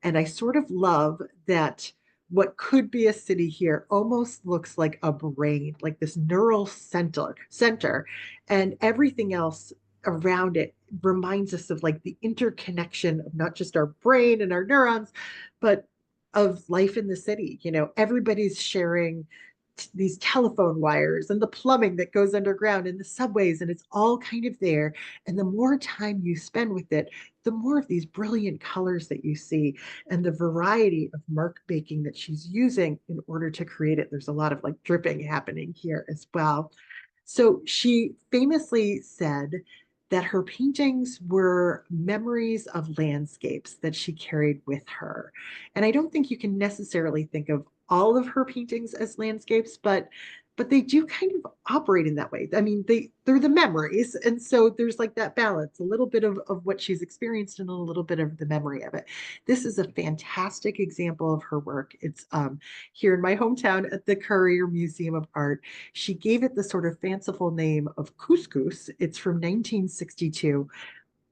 And I sort of love that what could be a city here almost looks like a brain, like this neural center, and everything else around it reminds us of like the interconnection of not just our brain and our neurons, but of life in the city. You know, everybody's sharing these telephone wires and the plumbing that goes underground and the subways, and it's all kind of there. And the more time you spend with it, the more of these brilliant colors that you see and the variety of mark making that she's using in order to create it. There's a lot of like dripping happening here as well. So she famously said that her paintings were memories of landscapes that she carried with her. And I don't think you can necessarily think of all of her paintings as landscapes, but they do kind of operate in that way. I mean, they're the memories. And so there's like that balance, a little bit of what she's experienced and a little bit of the memory of it. This is a fantastic example of her work. It's here in my hometown at the Currier Museum of Art. She gave it the sort of fanciful name of Couscous. It's from 1962.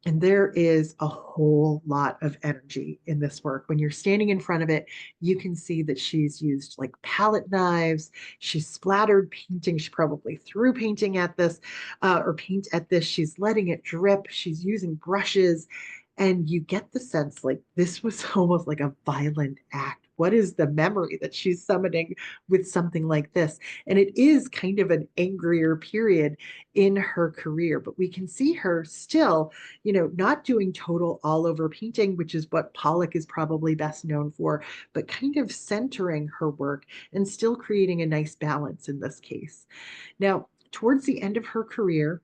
And there is a whole lot of energy in this work. When you're standing in front of it, you can see that she's used like palette knives. She's splattered painting. She probably threw painting at this or paint at this. She's letting it drip. She's using brushes. And you get the sense like this was almost like a violent act. What is the memory that she's summoning with something like this? And it is kind of an angrier period in her career, but we can see her still, you know, not doing total all over painting, which is what Pollock is probably best known for, but kind of centering her work and still creating a nice balance in this case. Now, towards the end of her career,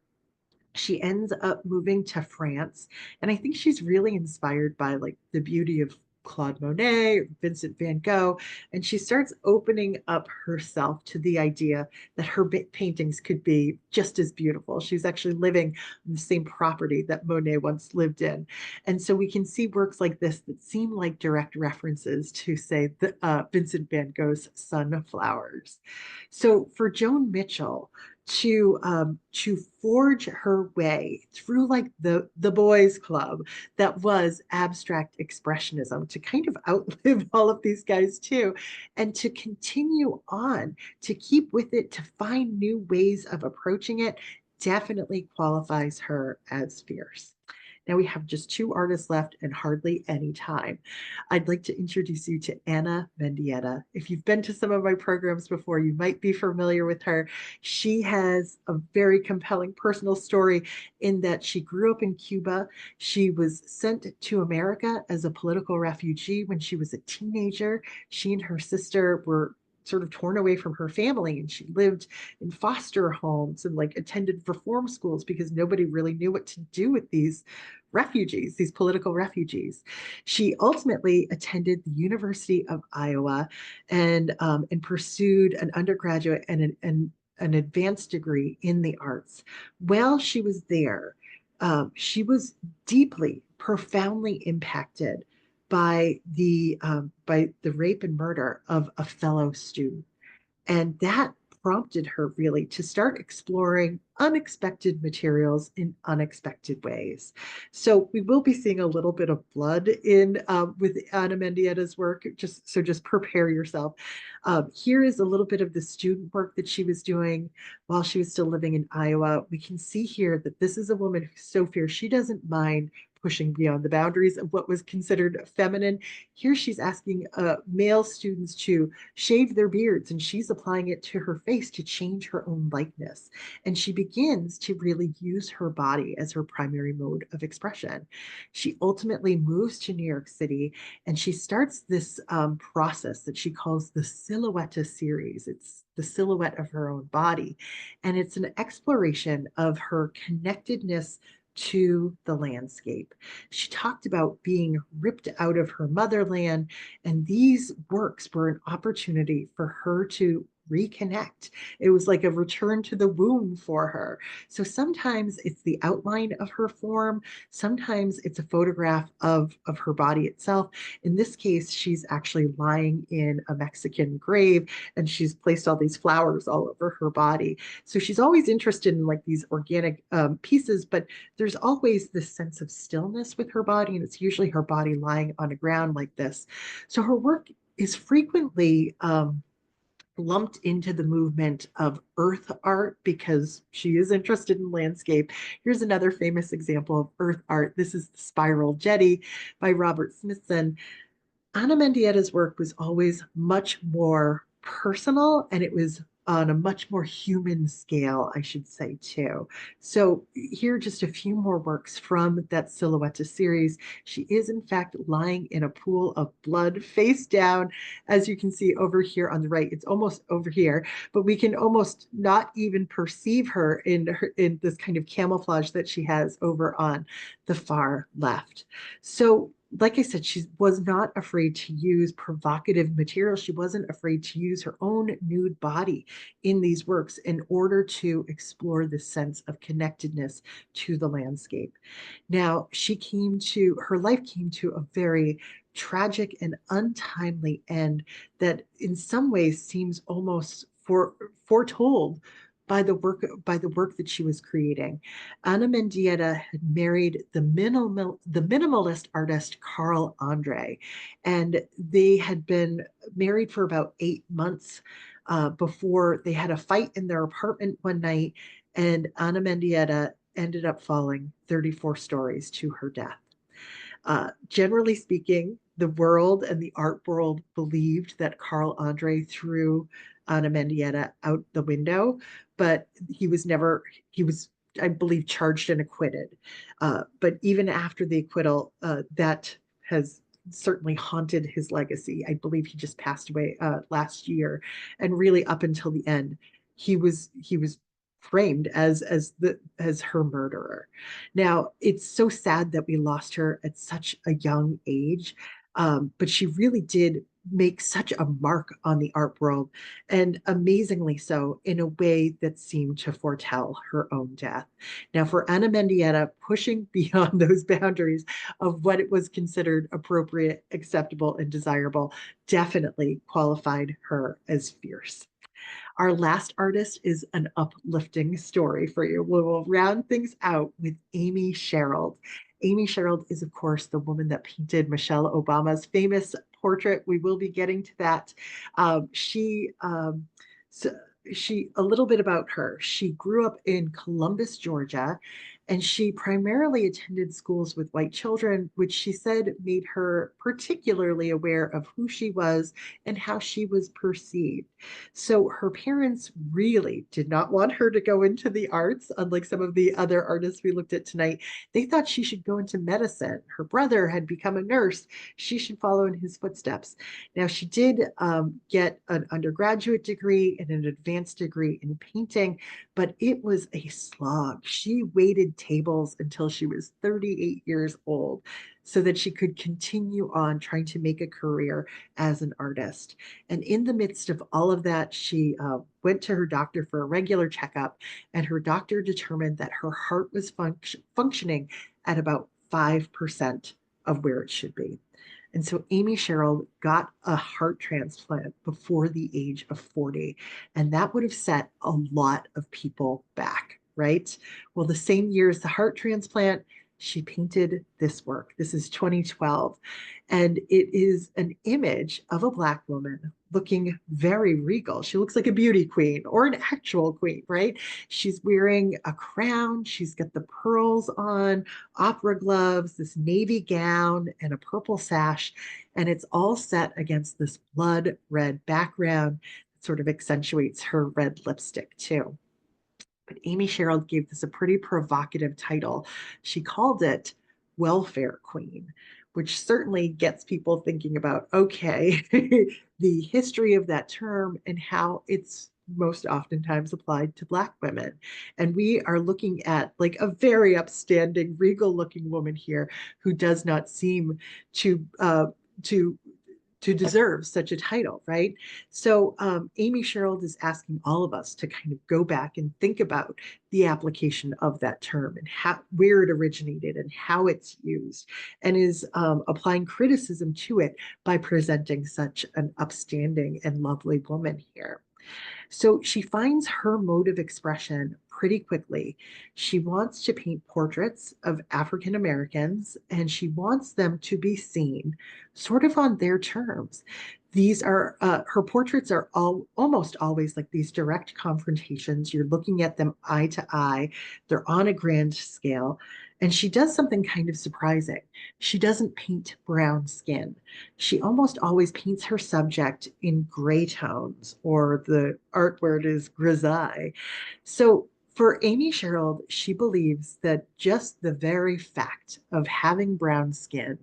she ends up moving to France. And I think she's really inspired by like the beauty of Claude Monet, Vincent van Gogh, and she starts opening up herself to the idea that her paintings could be just as beautiful. She's actually living on the same property that Monet once lived in. And so we can see works like this that seem like direct references to, say, Vincent van Gogh's Sunflowers. So for Joan Mitchell, to forge her way through like the boys club that was abstract expressionism, to kind of outlive all of these guys too, and to continue on, to keep with it, to find new ways of approaching it, definitely qualifies her as fierce. Now we have just two artists left and hardly any time. I'd like to introduce you to Ana Mendieta. If you've been to some of my programs before, you might be familiar with her. She has a very compelling personal story in that she grew up in Cuba. She was sent to America as a political refugee when she was a teenager. She and her sister were sort of torn away from her family, and she lived in foster homes and like attended reform schools because nobody really knew what to do with these refugees, these political refugees. She ultimately attended the University of Iowa and pursued an undergraduate and an advanced degree in the arts. While she was there, she was deeply, profoundly impacted by the rape and murder of a fellow student. And that prompted her really to start exploring unexpected materials in unexpected ways. So we will be seeing a little bit of blood in with Ana Mendieta's work. Just prepare yourself. Here is a little bit of the student work that she was doing while she was still living in Iowa. We can see here that this is a woman who's so fierce. She doesn't mind pushing beyond the boundaries of what was considered feminine. Here she's asking male students to shave their beards, and she's applying it to her face to change her own likeness. And she begins to really use her body as her primary mode of expression. She ultimately moves to New York City and she starts this process that she calls the Silhouette series. It's the silhouette of her own body. And it's an exploration of her connectedness to the landscape. She talked about being ripped out of her motherland, and these works were an opportunity for her to reconnect. It was like a return to the womb for her. So sometimes it's the outline of her form, sometimes it's a photograph of her body itself. In this case, she's actually lying in a Mexican grave and she's placed all these flowers all over her body. So she's always interested in like these organic pieces, but there's always this sense of stillness with her body, and it's usually her body lying on the ground like this. So her work is frequently lumped into the movement of earth art because she is interested in landscape. Here's another famous example of earth art. This is the Spiral Jetty by Robert Smithson. Ana Mendieta's work was always much more personal, and it was on a much more human scale, I should say, too. So here are just a few more works from that Silhouette series. She is, in fact, lying in a pool of blood face down, as you can see over here on the right. It's almost over here, but we can almost not even perceive her in this kind of camouflage that she has over on the far left. So like I said, she was not afraid to use provocative material. She wasn't afraid to use her own nude body in these works in order to explore this sense of connectedness to the landscape. Now, her life came to a very tragic and untimely end that in some ways seems almost foretold by the work that she was creating. Ana Mendieta had married the minimalist artist Carl Andre, and they had been married for about 8 months before they had a fight in their apartment one night, and Ana Mendieta ended up falling 34 stories to her death. Generally speaking, the world and the art world believed that Carl Andre threw Ana Mendieta out the window, but he was, I believe, charged and acquitted. But even after the acquittal, that has certainly haunted his legacy. I believe he just passed away last year, and really up until the end, he was framed as her murderer. Now, it's so sad that we lost her at such a young age, but she really did make such a mark on the art world, and amazingly so, in a way that seemed to foretell her own death. Now, for Ana Mendieta, pushing beyond those boundaries of what it was considered appropriate, acceptable, and desirable definitely qualified her as fierce. Our last artist is an uplifting story for you. We will round things out with Amy Sherald. Amy Sherald is, of course, the woman that painted Michelle Obama's famous portrait. We will be getting to that. So she, a little bit about her. She grew up in Columbus, Georgia, And she primarily attended schools with white children, which she said made her particularly aware of who she was and how she was perceived. So her parents really did not want her to go into the arts, unlike some of the other artists we looked at tonight. They thought she should go into medicine. Her brother had become a nurse. She should follow in his footsteps. Now, she did get an undergraduate degree and an advanced degree in painting, but it was a slog. She waited tables until she was 38 years old so that she could continue on trying to make a career as an artist. And in the midst of all of that, she went to her doctor for a regular checkup, and her doctor determined that her heart was functioning at about 5% of where it should be. And so Amy Sherrill got a heart transplant before the age of 40, and that would have set a lot of people back, right? Well, the same year as the heart transplant, she painted this work. This is 2012, and it is an image of a Black woman looking very regal. She looks like a beauty queen or an actual queen, right? She's wearing a crown. She's got the pearls on, opera gloves, this navy gown, and a purple sash. And it's all set against this blood red background that sort of accentuates her red lipstick, too. But Amy Sherrill gave this a pretty provocative title. She called it Welfare Queen, which certainly gets people thinking about, okay, the history of that term and how it's most oftentimes applied to Black women. And we are looking at like a very upstanding, regal looking woman here who does not seem to to to deserve such a title, right? So Amy Sherrill is asking all of us to kind of go back and think about the application of that term and how where it originated and how it's used, and is applying criticism to it by presenting such an upstanding and lovely woman here. So she finds her mode of expression pretty quickly. She wants to paint portraits of African Americans, and she wants them to be seen sort of on their terms. These are her portraits are all almost always like these direct confrontations. You're looking at them eye to eye. They're on a grand scale. And she does something kind of surprising. She doesn't paint brown skin. She almost always paints her subject in gray tones, or the art where it is grisaille. So for Amy Sherrill, she believes that just the very fact of having brown skin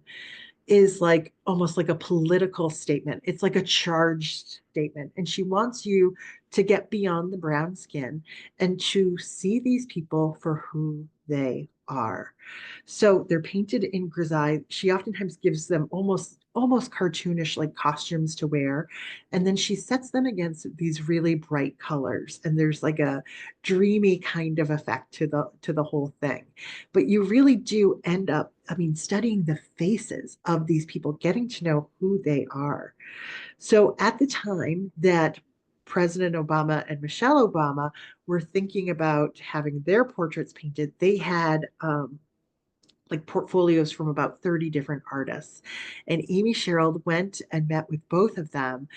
is like almost like a political statement. It's like a charged statement. And she wants you to get beyond the brown skin and to see these people for who they are. So they're painted in grisaille. She oftentimes gives them almost cartoonish like costumes to wear, and then she sets them against these really bright colors, and there's like a dreamy kind of effect to the whole thing. But you really do end up, I mean, studying the faces of these people, getting to know who they are. So at the time that President Obama and Michelle Obama were thinking about having their portraits painted, they had like portfolios from about 30 different artists. And Amy Sherrill went and met with both of them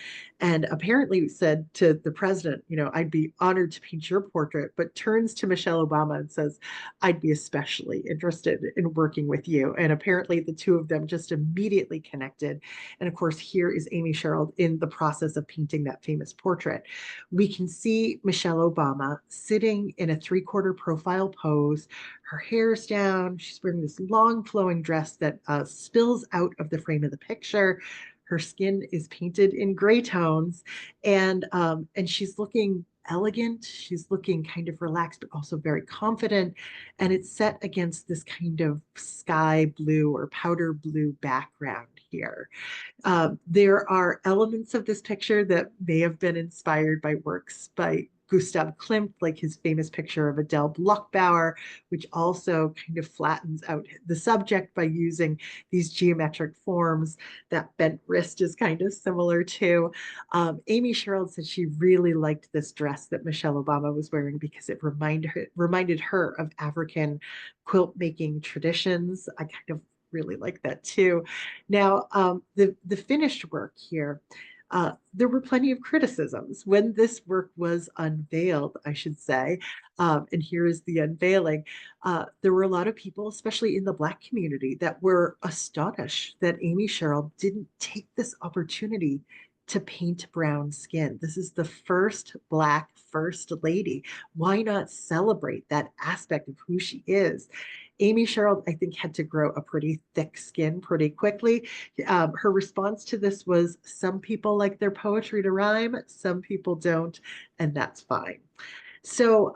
and apparently said to the president, you know, I'd be honored to paint your portrait, but turns to Michelle Obama and says, I'd be especially interested in working with you. And apparently the two of them just immediately connected. And of course, here is Amy Sherrill in the process of painting that famous portrait. We can see Michelle Obama sitting in a three-quarter profile pose. Her hair is down. She's wearing this long flowing dress that spills out of the frame of the picture. Her skin is painted in gray tones, and she's looking elegant. She's looking kind of relaxed, but also very confident. And it's set against this kind of sky blue or powder blue background here. There are elements of this picture that may have been inspired by works by Gustav Klimt, like his famous picture of Adele Bloch-Bauer, which also kind of flattens out the subject by using these geometric forms. That bent wrist is kind of similar too. Amy Sherrill said she really liked this dress that Michelle Obama was wearing because it reminded her of African quilt making traditions. I kind of really like that too. Now, the finished work here, There were plenty of criticisms when this work was unveiled, I should say. And here is the unveiling. There were a lot of people, especially in the Black community, that were astonished that Amy Sherrill didn't take this opportunity to paint brown skin. This is the first Black First Lady. Why not celebrate that aspect of who she is? Amy Sherrill, I think, had to grow a pretty thick skin pretty quickly. Her response to this was, some people like their poetry to rhyme, some people don't, and that's fine. So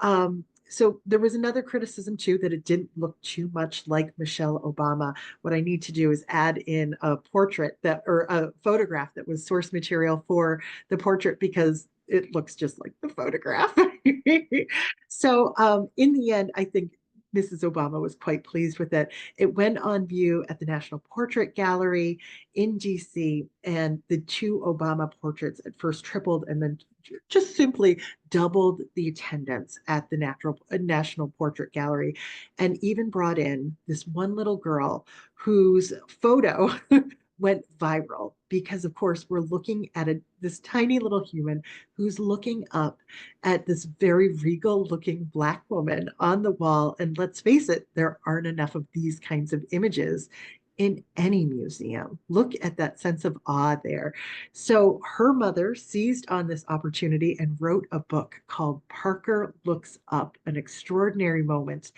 there was another criticism too, that it didn't look too much like Michelle Obama. What I need to do is add in a portrait that, or a photograph that was source material for the portrait, because it looks just like the photograph. So in the end, I think Mrs. Obama was quite pleased with it. It went on view at the National Portrait Gallery in DC, and the two Obama portraits at first tripled and then just simply doubled the attendance at the National Portrait Gallery, and even brought in this one little girl whose photo went viral because, of course, we're looking at this tiny little human who's looking up at this very regal looking Black woman on the wall. And let's face it, there aren't enough of these kinds of images in any museum. Look at that sense of awe there. So her mother seized on this opportunity and wrote a book called Parker Looks Up, An Extraordinary Moment.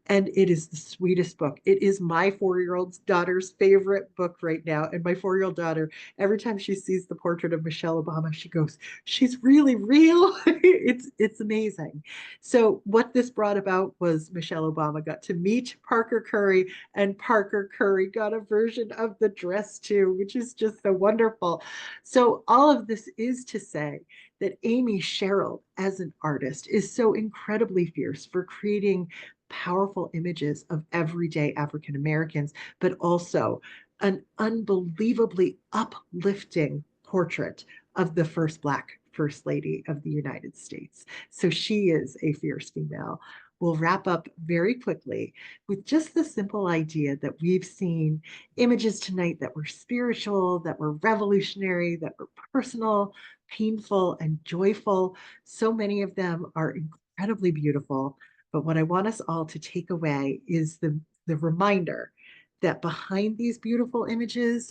And it is the sweetest book. It is my 4-year-old daughter's favorite book right now. And my 4-year-old daughter, every time she sees the portrait of Michelle Obama, she goes, she's really real. It's amazing. So what this brought about was Michelle Obama got to meet Parker Curry, and Parker Curry got a version of the dress too, which is just so wonderful. So all of this is to say that Amy Sherrill, as an artist, is so incredibly fierce for creating powerful images of everyday African Americans, but also an unbelievably uplifting portrait of the first Black First Lady of the United States. So she is a fierce female. We'll wrap up very quickly with just the simple idea that we've seen images tonight that were spiritual, that were revolutionary, that were personal, painful, and joyful. So many of them are incredibly beautiful. But what I want us all to take away is the reminder that behind these beautiful images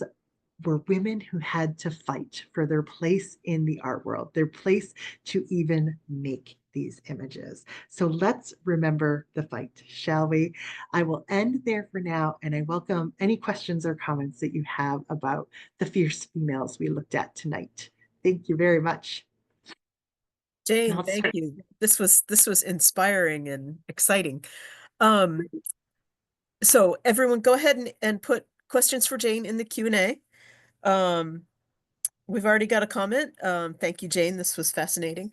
were women who had to fight for their place in the art world, their place to even make these images. So let's remember the fight, shall we? I will end there for now, and I welcome any questions or comments that you have about the fierce females we looked at tonight. Thank you very much. And Jane, I'll thank start. you. This was inspiring and exciting. Um, so everyone go ahead and put questions for Jane in the Q&A. We've already got a comment. Thank you, Jane. This was fascinating.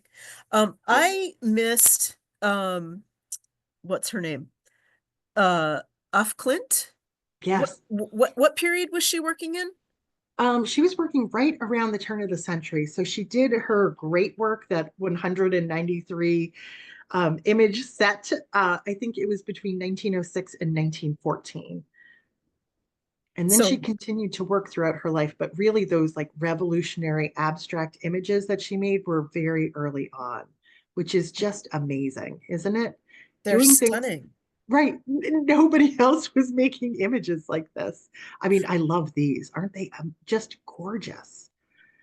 I missed what's her name? Off Clint. Yes. What period was she working in? She was working right around the turn of the century. So she did her great work, that 193 image set. I think it was between 1906 and 1914. And then she So continued to work throughout her life. But really, those like revolutionary abstract images that she made were very early on, which is just amazing, isn't it? they're Doing things stunning. right. Nobody else was making images like this. I mean, I love these. Aren't they just gorgeous?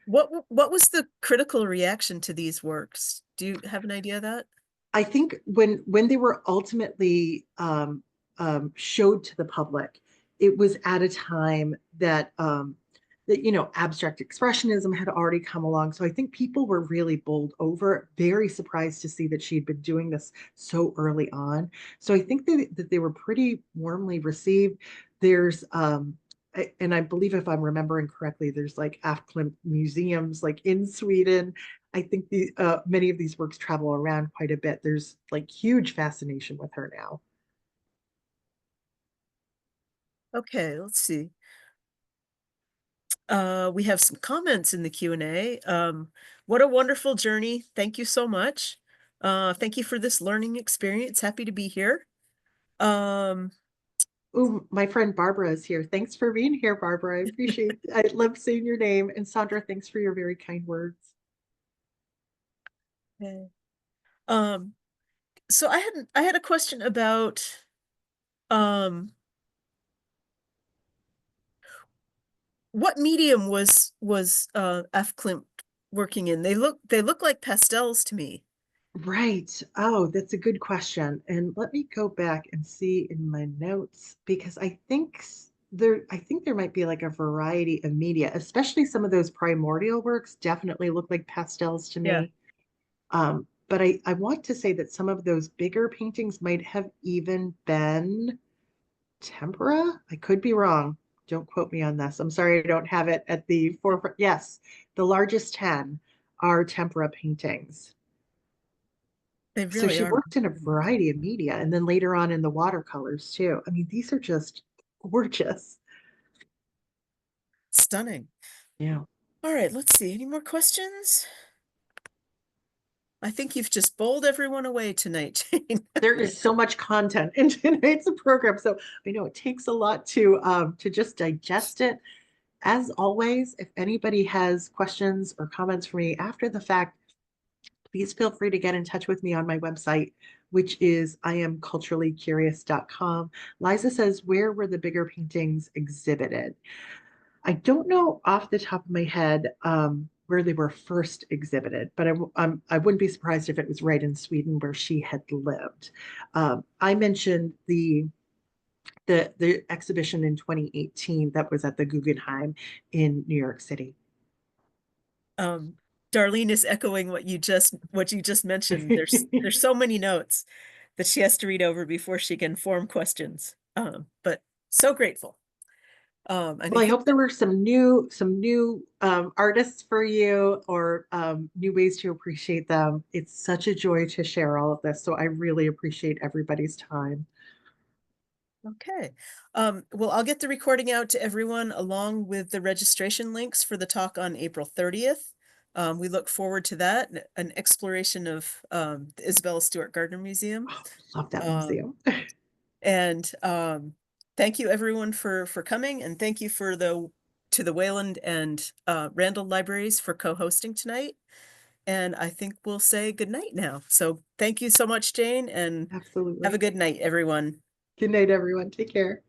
What was the critical reaction to these works? Do you have an idea of that? I think when they were ultimately showed to the public, it was at a time that abstract expressionism had already come along. So I think people were really bowled over, very surprised to see that she'd been doing this so early on. So I think that they were pretty warmly received. There's and I believe, if I'm remembering correctly, there's like Afklimp museums like in Sweden. I think the many of these works travel around quite a bit. There's like huge fascination with her now. Okay, let's see. We have some comments in the Q&A. What a wonderful journey. Thank you so much. Thank you for this learning experience. Happy to be here. Um, Oh, my friend Barbara is here. Thanks for being here, Barbara. I love saying your name. And Sandra, thanks for your very kind words. Okay. Um, so I had a question about um what medium was F. Klimt working in? They look like pastels to me. Right. Oh, that's a good question. And let me go back and see in my notes because I think there might be like a variety of media, especially some of those primordial works definitely look like pastels to Yeah. me. But I want to say that some of those bigger paintings might have even been tempera. I could be wrong. Don't quote me on this. I'm sorry I don't have it at the forefront. Yes, the largest 10 are tempera paintings. They So really she are worked in a variety of media and then later on in the watercolors too. I mean, these are just gorgeous. stunning. Yeah. All right, let's see. Any more questions? I think you've just bowled everyone away tonight, Jane. There is so much content in tonight's program. So I know it takes a lot to just digest it. As always, if anybody has questions or comments for me after the fact, please feel free to get in touch with me on my website, which is iamculturallycurious.com. Liza says, where were the bigger paintings exhibited? I don't know off the top of my head where they were first exhibited, but I wouldn't be surprised if it was right in Sweden where she had lived. I mentioned the exhibition in 2018 that was at the Guggenheim in New York City. Um, Darlene is echoing what you just mentioned. There's so many notes that she has to read over before she can form questions. But so grateful. And I Well, I think hope there were some new artists for you or new ways to appreciate them. It's such a joy to share all of this. So I really appreciate everybody's time. okay. Well, I'll get the recording out to everyone along with the registration links for the talk on April 30th. We look forward to that, an exploration of the Isabella Stewart Gardner Museum. Oh, love that Um, museum. and thank you everyone for coming, and thank you to the Wayland and Randall Libraries for co-hosting tonight. And I think we'll say good night now. So thank you so much, Jane, and have a Absolutely. good night, everyone. Good night, everyone. Take care.